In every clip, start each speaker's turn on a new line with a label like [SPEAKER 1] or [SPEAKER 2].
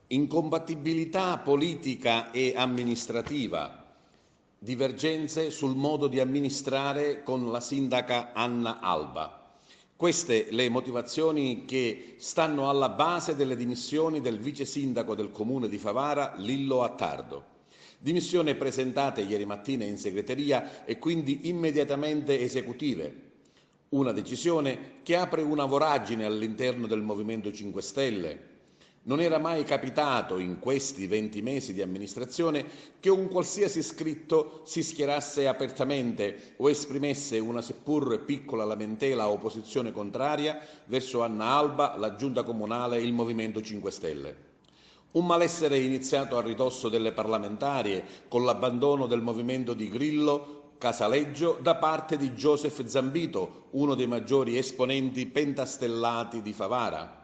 [SPEAKER 1] Incompatibilità politica e amministrativa, divergenze sul modo di amministrare con la sindaca Anna Alba. Queste le motivazioni che stanno alla base delle dimissioni del vice sindaco del comune di Favara, Lillo Attardo. Dimissioni presentate ieri mattina in segreteria e quindi immediatamente esecutive. Una decisione che apre una voragine all'interno del Movimento 5 Stelle. Non era mai capitato in questi 20 mesi di amministrazione che un qualsiasi iscritto si schierasse apertamente o esprimesse una seppur piccola lamentela o posizione contraria verso Anna Alba, la giunta comunale e il Movimento 5 Stelle. Un malessere iniziato a ridosso delle parlamentarie con l'abbandono del movimento di Grillo Casaleggio da parte di Joseph Zambito, uno dei maggiori esponenti pentastellati di Favara.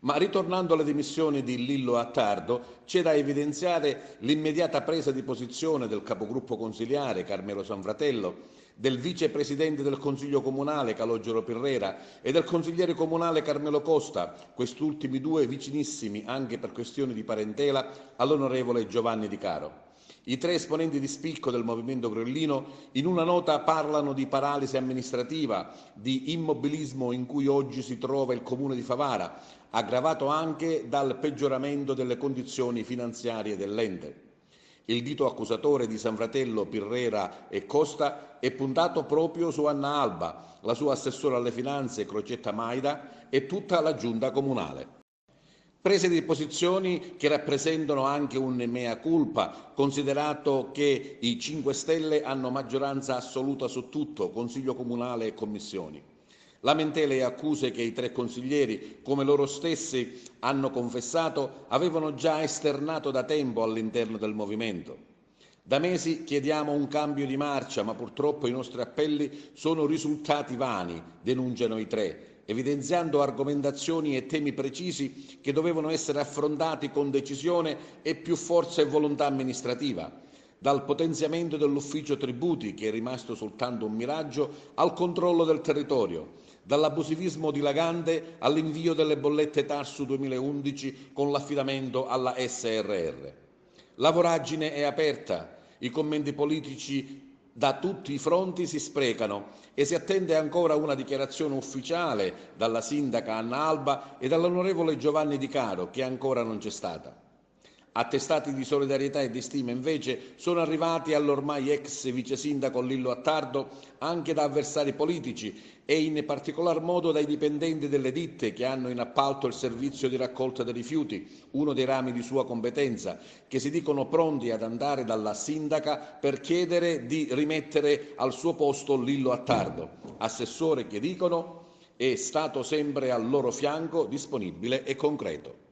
[SPEAKER 1] Ma ritornando alle dimissioni di Lillo Attardo, c'è da evidenziare l'immediata presa di posizione del capogruppo consiliare Carmelo Sanfratello, del vicepresidente del Consiglio Comunale Calogero Pirrera e del consigliere comunale Carmelo Costa, quest'ultimi due vicinissimi anche per questioni di parentela all'onorevole Giovanni Di Caro. I tre esponenti di spicco del movimento grillino in una nota parlano di paralisi amministrativa, di immobilismo in cui oggi si trova il comune di Favara, aggravato anche dal peggioramento delle condizioni finanziarie dell'ente. Il dito accusatore di Sanfratello, Pirrera e Costa è puntato proprio su Anna Alba, la sua assessora alle finanze Crocetta Maida e tutta la giunta comunale. Prese di posizioni che rappresentano anche un mea culpa, considerato che i 5 Stelle hanno maggioranza assoluta su tutto, Consiglio Comunale e Commissioni. Lamentele e accuse che i tre consiglieri, come loro stessi hanno confessato, avevano già esternato da tempo all'interno del movimento. Da mesi chiediamo un cambio di marcia, ma purtroppo i nostri appelli sono risultati vani, denunciano i tre, evidenziando argomentazioni e temi precisi che dovevano essere affrontati con decisione e più forza e volontà amministrativa, dal potenziamento dell'ufficio tributi, che è rimasto soltanto un miraggio, al controllo del territorio, dall'abusivismo dilagante all'invio delle bollette Tarsu 2011 con l'affidamento alla SRR. La voragine è aperta, i commenti politici da tutti i fronti si sprecano e si attende ancora una dichiarazione ufficiale dalla sindaca Anna Alba e dall'onorevole Giovanni Di Caro, che ancora non c'è stata. Attestati di solidarietà e di stima invece sono arrivati all'ormai ex vice sindaco Lillo Attardo anche da avversari politici e in particolar modo dai dipendenti delle ditte che hanno in appalto il servizio di raccolta dei rifiuti, uno dei rami di sua competenza, che si dicono pronti ad andare dalla sindaca per chiedere di rimettere al suo posto Lillo Attardo, assessore che dicono è stato sempre al loro fianco, disponibile e concreto.